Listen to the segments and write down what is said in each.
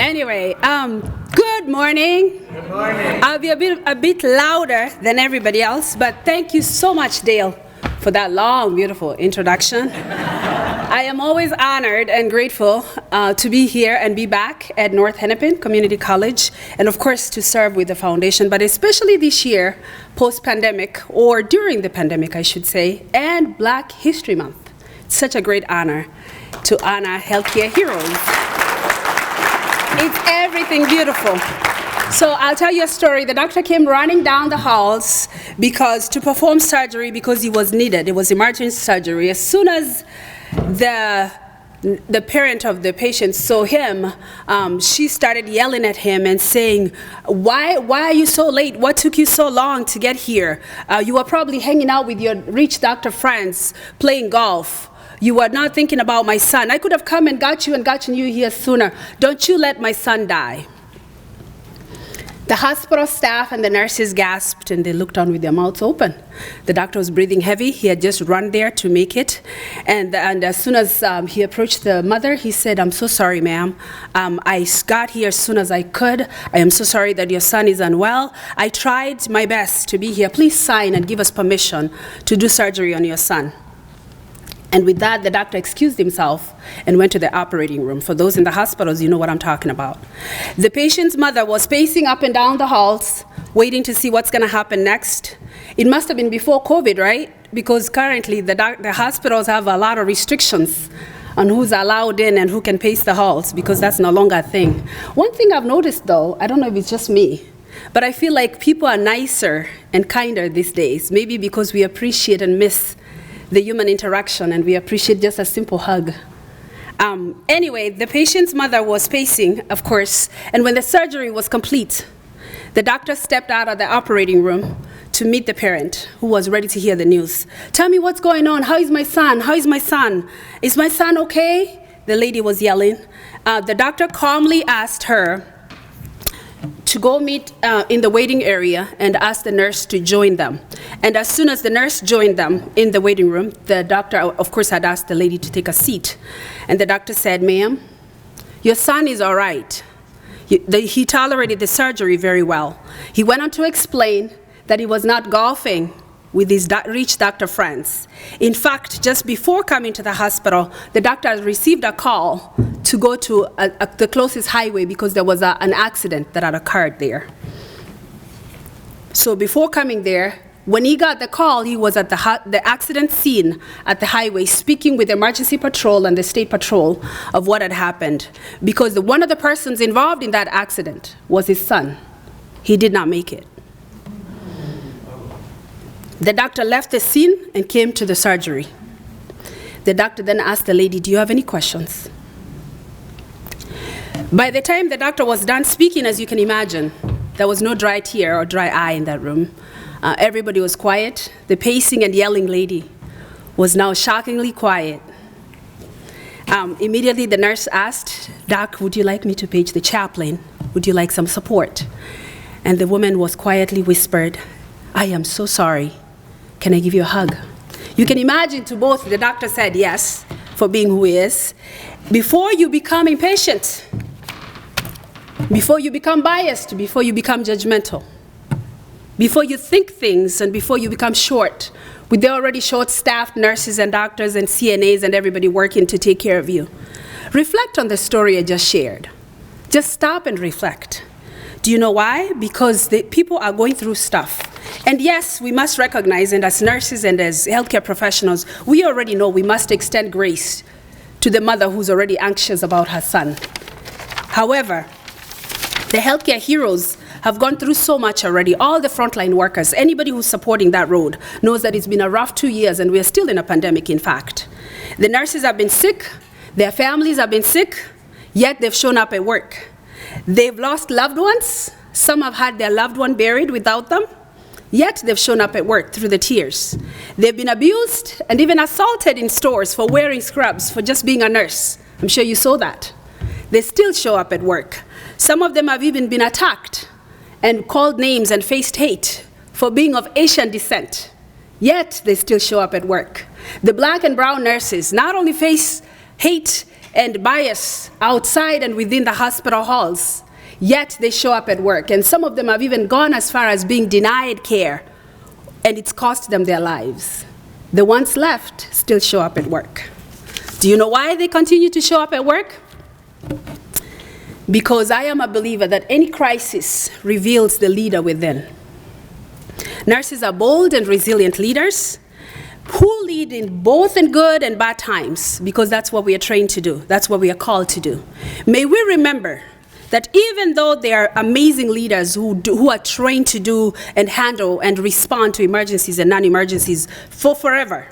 Anyway, good morning. Good morning. I'll be a bit louder than everybody else, but thank you so much, Dale, for that long, beautiful introduction. I am always honored and grateful to be here and be back at North Hennepin Community College, and of course to serve with the foundation, but especially this year, post-pandemic, or during the pandemic, I should say, and Black History Month. It's such a great honor to honor healthcare heroes. It's everything beautiful. So I'll tell you a story. The doctor came running down the halls to perform surgery because he was needed. It was emergency surgery. As soon as the parent of the patient saw him, she started yelling at him and saying, why are you so late? What took you so long to get here? You were probably hanging out with your rich doctor friends, playing golf. You were not thinking about my son. I could have come and gotten you here sooner. Don't you let my son die. The hospital staff and the nurses gasped, and they looked on with their mouths open. The doctor was breathing heavy. He had just run there to make it. And as soon as he approached the mother, he said, "I'm so sorry, ma'am. I got here as soon as I could. I am so sorry that your son is unwell. I tried my best to be here. Please sign and give us permission to do surgery on your son." And with that, the doctor excused himself and went to the operating room. For those in the hospitals, you know what I'm talking about. The patient's mother was pacing up and down the halls, waiting to see what's going to happen next. It must have been before COVID, right? Because currently, the hospitals have a lot of restrictions on who's allowed in and who can pace the halls, because that's no longer a thing. One thing I've noticed, though, I don't know if it's just me, but I feel like people are nicer and kinder these days, maybe because we appreciate and miss the human interaction, and we appreciate just a simple hug. Anyway, the patient's mother was pacing, of course, and when the surgery was complete, the doctor stepped out of the operating room to meet the parent, who was ready to hear the news. "Tell me what's going on. How is my son? How is my son? Is my son okay?" The lady was yelling. The doctor calmly asked her to go meet in the waiting area and ask the nurse to join them. And as soon as the nurse joined them in the waiting room, the doctor, of course, had asked the lady to take a seat. And the doctor said, "Ma'am, your son is all right. He tolerated the surgery very well." He went on to explain that he was not golfing with his rich doctor friends. In fact, just before coming to the hospital, the doctor had received a call to go to the closest highway because there was an accident that had occurred there. So before coming there, when he got the call, he was at the accident scene at the highway, speaking with the emergency patrol and the state patrol of what had happened, because one of the persons involved in that accident was his son. He did not make it. The doctor left the scene and came to the surgery. The doctor then asked the lady, "Do you have any questions?" By the time the doctor was done speaking, as you can imagine, there was no dry tear or dry eye in that room. Everybody was quiet. The pacing and yelling lady was now shockingly quiet. Immediately, the nurse asked, "Doc, would you like me to page the chaplain? Would you like some support?" And the woman was quietly whispered, "I am so sorry. Can I give you a hug?" You can imagine to both, the doctor said yes, for being who he is. Before you become impatient, before you become biased, before you become judgmental, before you think things, and before you become short, with the already short-staffed nurses and doctors and CNAs and everybody working to take care of you, reflect on the story I just shared. Just stop and reflect. Do you know why? Because the people are going through stuff. And yes, we must recognize, and as nurses and as healthcare professionals, we already know we must extend grace to the mother who's already anxious about her son. However, the healthcare heroes have gone through so much already. All the frontline workers, anybody who's supporting that road knows that it's been a rough 2 years, and we're still in a pandemic, in fact. The nurses have been sick, their families have been sick, yet they've shown up at work. They've lost loved ones. Some have had their loved one buried without them, yet they've shown up at work through the tears. They've been abused and even assaulted in stores for wearing scrubs, for just being a nurse. I'm sure you saw that. They still show up at work. Some of them have even been attacked and called names and faced hate for being of Asian descent, yet they still show up at work. The Black and brown nurses not only face hate and bias outside and within the hospital halls, yet they show up at work. And some of them have even gone as far as being denied care, and it's cost them their lives. The ones left still show up at work. Do you know why they continue to show up at work? Because I am a believer that any crisis reveals the leader within. Nurses are bold and resilient leaders who lead in both in good and bad times, because that's what we are trained to do. That's what we are called to do. May we remember that even though they are amazing leaders who are trained to do and handle and respond to emergencies and non-emergencies for forever,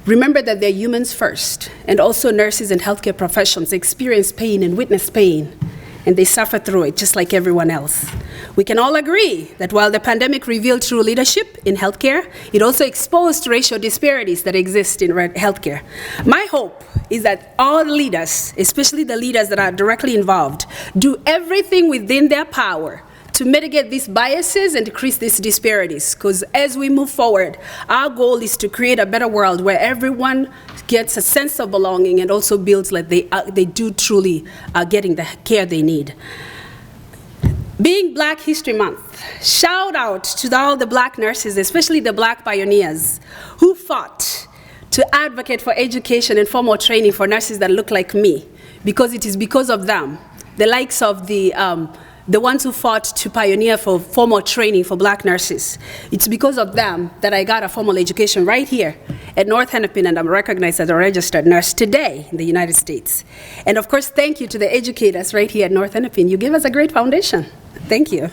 remember that they're humans first, and also nurses and healthcare professionals experience pain and witness pain, and they suffer through it just like everyone else. We can all agree that while the pandemic revealed true leadership in healthcare, it also exposed racial disparities that exist in healthcare. My hope is that all leaders, especially the leaders that are directly involved, do everything within their power to mitigate these biases and decrease these disparities, because as we move forward, our goal is to create a better world where everyone gets a sense of belonging and also builds like they do truly getting the care they need. Being Black History Month, shout out to all the Black nurses, especially the Black pioneers, who fought to advocate for education and formal training for nurses that look like me, because it is because of them, the likes of the ones who fought to pioneer for formal training for Black nurses. It's because of them that I got a formal education right here at North Hennepin, and I'm recognized as a registered nurse today in the United States. And of course, thank you to the educators right here at North Hennepin. You gave us a great foundation. Thank you.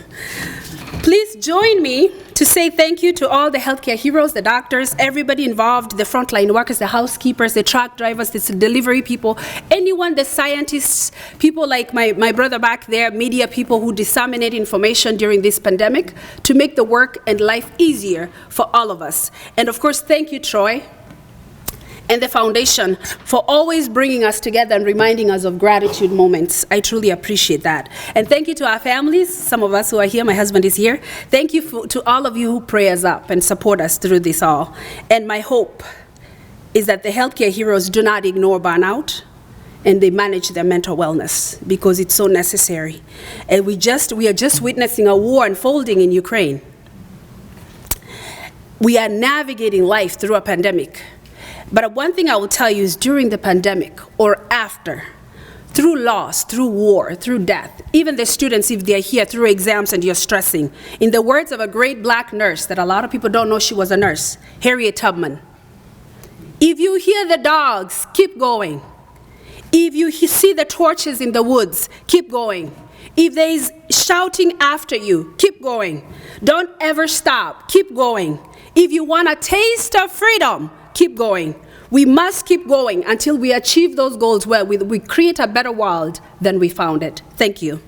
Please join me to say thank you to all the healthcare heroes, the doctors, everybody involved, the frontline workers, the housekeepers, the truck drivers, the delivery people, anyone, the scientists, people like my brother back there, media people who disseminate information during this pandemic to make the work and life easier for all of us. And of course, thank you, Troy, and the foundation for always bringing us together and reminding us of gratitude moments. I truly appreciate that. And thank you to our families, some of us who are here, my husband is here. Thank you to all of you who pray us up and support us through this all. And my hope is that the healthcare heroes do not ignore burnout, and they manage their mental wellness, because it's so necessary. And we are just witnessing a war unfolding in Ukraine. We are navigating life through a pandemic. But one thing I will tell you is during the pandemic or after, through loss, through war, through death, even the students, if they're here through exams and you're stressing, in the words of a great Black nurse that a lot of people don't know she was a nurse, Harriet Tubman, if you hear the dogs, keep going. If you see the torches in the woods, keep going. If there is shouting after you, keep going. Don't ever stop, keep going. If you want a taste of freedom, keep going. We must keep going until we achieve those goals where we create a better world than we found it. Thank you.